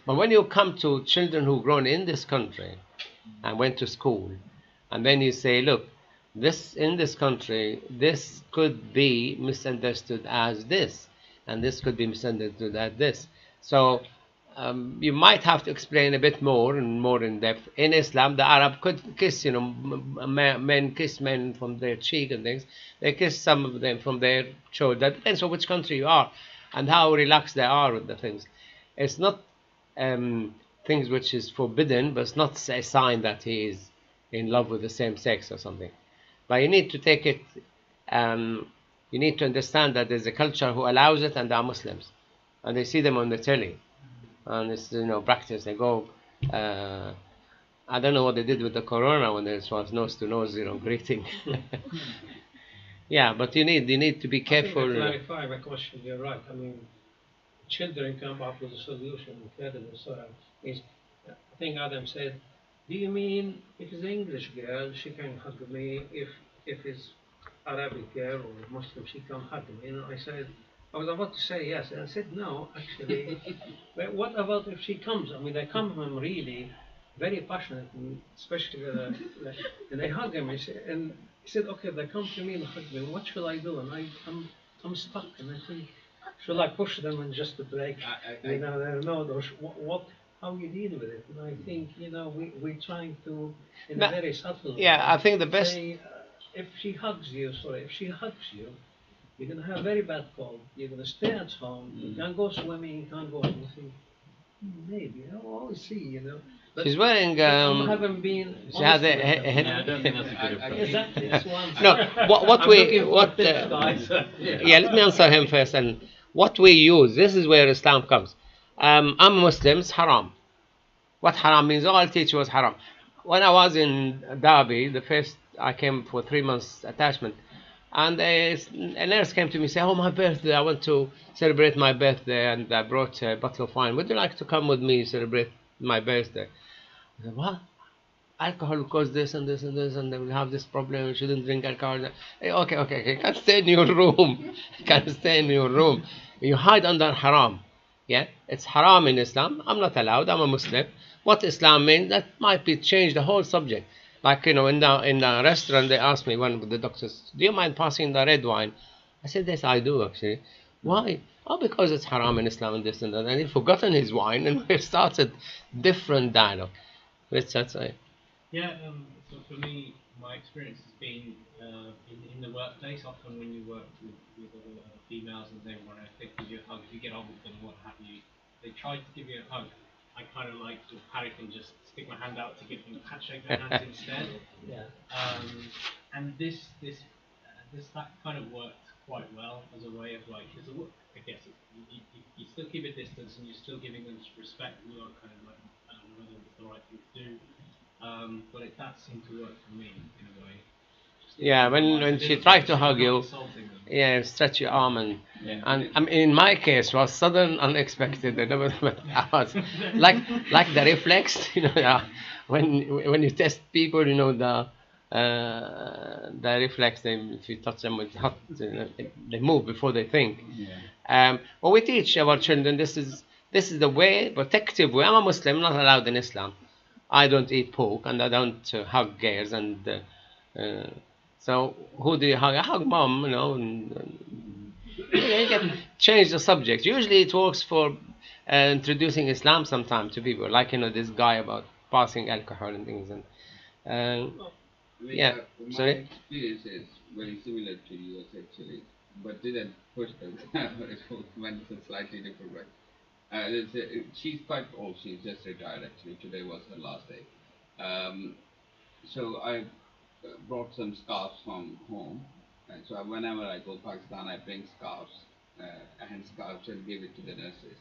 But when you come to children who grown in this country and went to school, and then you say, look, in this country, this could be misunderstood as this, and this could be misunderstood as this. So you might have to explain a bit more and more in depth. In Islam, the Arab could kiss, men kiss men from their cheek and things. They kiss some of them from their shoulder. That depends on which country you are and how relaxed they are with the things. It's not things which is forbidden, but it's not a sign that he is in love with the same sex or something. But you need to take it, you need to understand that there's a culture who allows it and they are Muslims. And they see them on the telly. And it's, practice. They go, I don't know what they did with the corona when there was nose to nose, greeting. Yeah, but you need to be careful. I think to clarify my question, you're right. I mean, children come up with a solution, incredible. So I think Adam said, do you mean if it's an English girl, she can hug me? If it's Arabic girl or Muslim, she can hug me? I was about to say yes, and I said no, actually. But what about if she comes? I mean, they come from really very passionate, and especially and they hug him. And he said, okay, they come to me and hug me. What should I do? And I'm stuck, and I think, should I push them and just to break? How you deal with it? And I think we're trying to in a very subtle way. Yeah, I think the best. Say, if she hugs you, you're going to have a very bad cold. You're going to stay at home. You can't go swimming. You can't go anything. Maybe. I'll always see, But She's wearing. I haven't been. She has a. I don't think that's a good approach. Exactly. That's one. No, yeah, let me answer him first. And what we use, this is where Islam comes. I'm a Muslim, it's haram. What haram means? All I'll teach you was haram. When I was in Derby, I came for 3 months attachment. And a nurse came to me and said, oh, my birthday, I want to celebrate my birthday, and I brought a bottle of wine. Would you like to come with me celebrate my birthday? I said, what? Alcohol causes this and this and this, and then we have this problem, you shouldn't drink alcohol. Hey, okay, you can stay in your room. You can stay in your room. You hide under haram. Yeah, it's haram in Islam. I'm not allowed, I'm a Muslim. What Islam means, that might be change the whole subject. Like, in the restaurant, they asked me, one of the doctors, do you mind passing the red wine? I said, yes, I do, actually. Why? Oh, because it's haram in Islam and this and that. And he'd forgotten his wine, and we started different dialogue. That's it. Yeah, so for me, my experience has been in the workplace. Often when you work with other females and they want to give you a hug, if you get on with them, what have you, they try to give you a hug. I kind of like to panic and just stick my hand out to give them shake their hands instead. Yeah. And that kind of worked quite well as a way of I guess you still keep a distance and you're still giving them respect. You are kind of I don't know whether it's the right thing to do, but that seemed to work for me in a way. Yeah, when she tried to hug you, stretch your arm and in my case it was sudden, unexpected. I was like the reflex, when you test people, the reflex. If you touch them with hot, they move before they think. Yeah. When we teach our children, this is the way, protective way. I'm a Muslim, not allowed in Islam. I don't eat pork and I don't hug girls and. So who do you hug? I hug mom, and you can change the subject. Usually it works for introducing Islam sometimes to people, like this guy about passing alcohol and things. And yeah, my sorry. experience is very similar to yours actually, but didn't push them. It went a slightly different way. She's quite old. She's just retired actually. Today was her last day. So I brought some scarves from home, and so whenever I go to Pakistan, I bring scarves, hand scarves, and give it to the nurses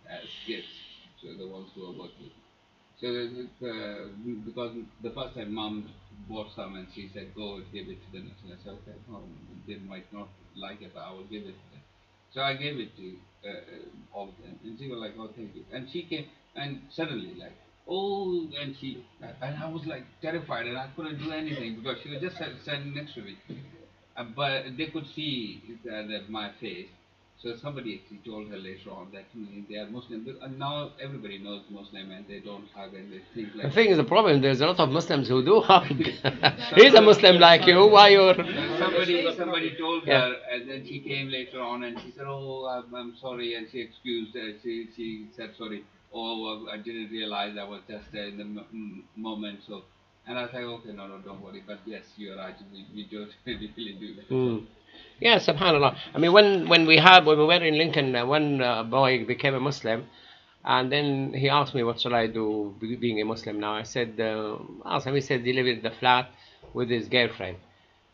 as gifts to the ones who are working. So because the first time mom bought some and she said, go and give it to the nurse, and I said, okay, they might not like it, but I will give it to them. So I gave it to all of them, and she was like, oh, thank you. And she came, and suddenly and I was like terrified, and I couldn't do anything because she was just standing next to me. But they could see that my face, So somebody actually told her later on that they are Muslim, and now everybody knows Muslim and they don't hug and they think The like. thing is, the problem, there's a lot of Muslims who do hug. He's a Muslim like you, why you're... Somebody told Yeah. her, and then she came later on and she said, "Oh, I'm sorry," and she excused. She said sorry. Oh, I didn't realize I was just in the moment. So, and I was like, okay, no, don't worry. But yes, you're right. We don't really do that. Mm. Yeah, subhanallah. I mean, when we were in Lincoln, one boy became a Muslim, and then he asked me, what shall I do being a Muslim now? I said, asked him, he said he lived in the flat with his girlfriend.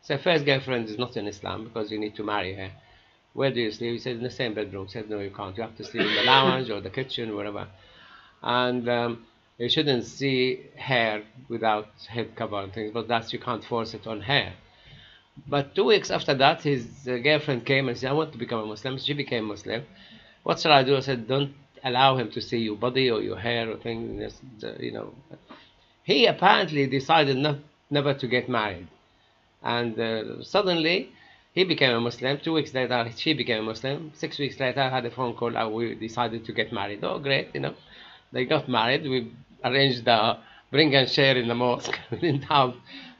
So first girlfriend is not in Islam because you need to marry her. Where do you sleep? He said, in the same bedroom. He said, no, you can't. You have to sleep in the lounge or the kitchen, wherever. And you shouldn't see hair without head cover and things, but that's, you can't force it on her. But 2 weeks after that, his girlfriend came and said, I want to become a Muslim. She became Muslim. What shall I do? I said, don't allow him to see your body or your hair or things, you know. He apparently decided never to get married. And suddenly, he became a Muslim. 2 weeks later, she became a Muslim. 6 weeks later, I had a phone call. We decided to get married. Oh, great, you know. They got married. We arranged the bring and share in the mosque. We didn't have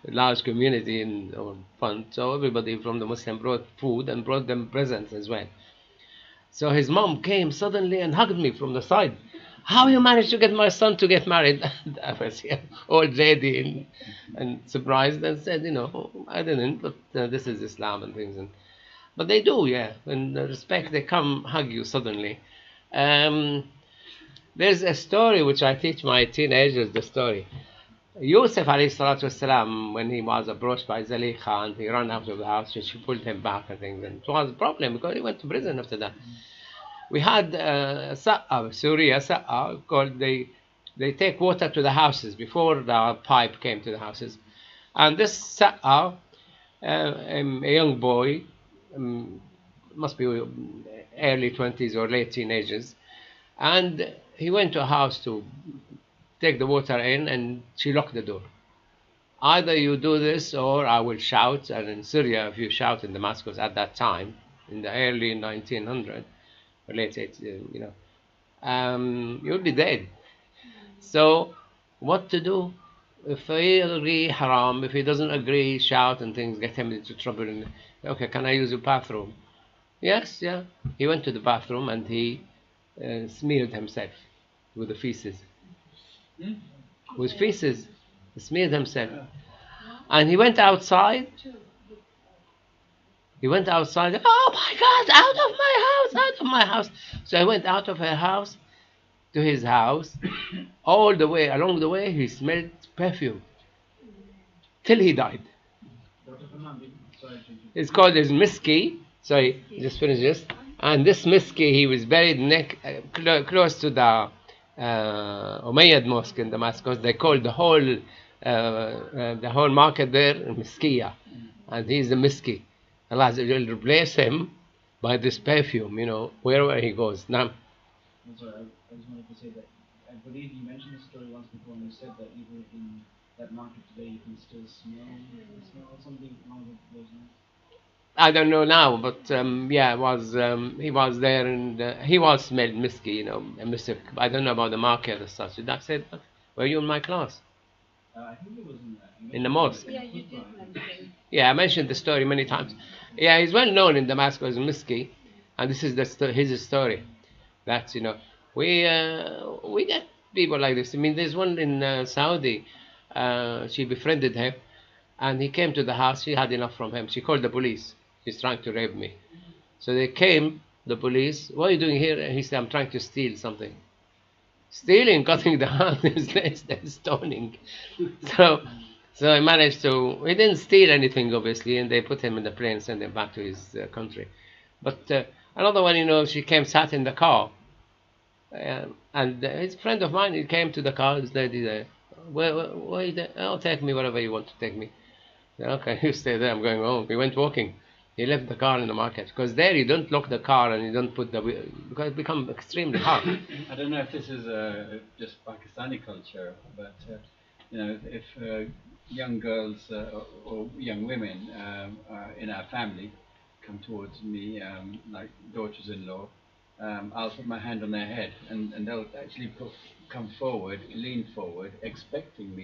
a large community or fund. So everybody from the Muslim brought food and brought them presents as well. So his mom came suddenly and hugged me from the side. How you managed to get my son to get married? I was old lady and surprised and said, you know, I didn't, but this is Islam and things. But they do, yeah. And respect, they come hug you suddenly. There's a story which I teach my teenagers, the story. Yusuf alayhi salatu wasalam, when he was approached by Zaliqa and he ran out of the house and she pulled him back and things, and it was a problem because he went to prison after that. We had Syria, called, they take water to the houses before the pipe came to the houses. And this a young boy, must be early 20s or late teenagers, and he went to a house to take the water in, and she locked the door. Either you do this or I will shout. And in Syria, if you shout in Damascus at that time, in the early 1900s, or late 80s, you know, you'll be dead. So what to do? If he agree, haram. If he doesn't agree, shout and things, get him into trouble. And, okay, can I use your bathroom? Yes, yeah. He went to the bathroom and he smeared himself with the feces. With feces, he smeared himself. And he went outside. He went outside. Oh my God! Out of my house! Out of my house! So I went out of her house to his house. All the way, along the way, he smelled perfume till he died. It's called his miski. Sorry, just finish this. And this miski, he was buried close to the Umayyad Mosque in Damascus. They called the whole market there Miskiya, and he's the miski. Allah will replace him by this perfume, you know, wherever he goes. Now, I'm sorry, I just wanted to say that I believe you mentioned this story once before, and you said that even in that market today, you can still smell something along those lines. I don't know now, but yeah, he was there and he was smelled misky, you know, a mystic. I don't know about the market as such. Did I say that? Were you in my class? I think it was In the mosque? Yeah, you did mention. Yeah, I mentioned the story many times. Yeah, he's well known in Damascus as Miski, and this is his story. That's, you know, we get people like this. I mean, there's one in Saudi. She befriended him, and he came to the house. She had enough from him. She called the police. He's trying to rape me. So they came, the police. What are you doing here? And he said, I'm trying to steal something. Stealing, cutting the hand is stoning. So I managed to. He didn't steal anything, obviously, and they put him in the plane and sent him back to his country. But another one, you know, she came, sat in the car, and his friend of mine, he came to the car. This lady there. Where you there? Oh, take me wherever you want to take me. Okay, you stay there. I'm going home. He went walking. He left the car in the market because there you don't lock the car and you don't put the wheel because it becomes extremely hard. I don't know if this is just Pakistani culture, but you know, if young girls or young women in our family, come towards me, like daughters-in-law, I'll put my hand on their head, and they'll actually come forward, lean forward, expecting me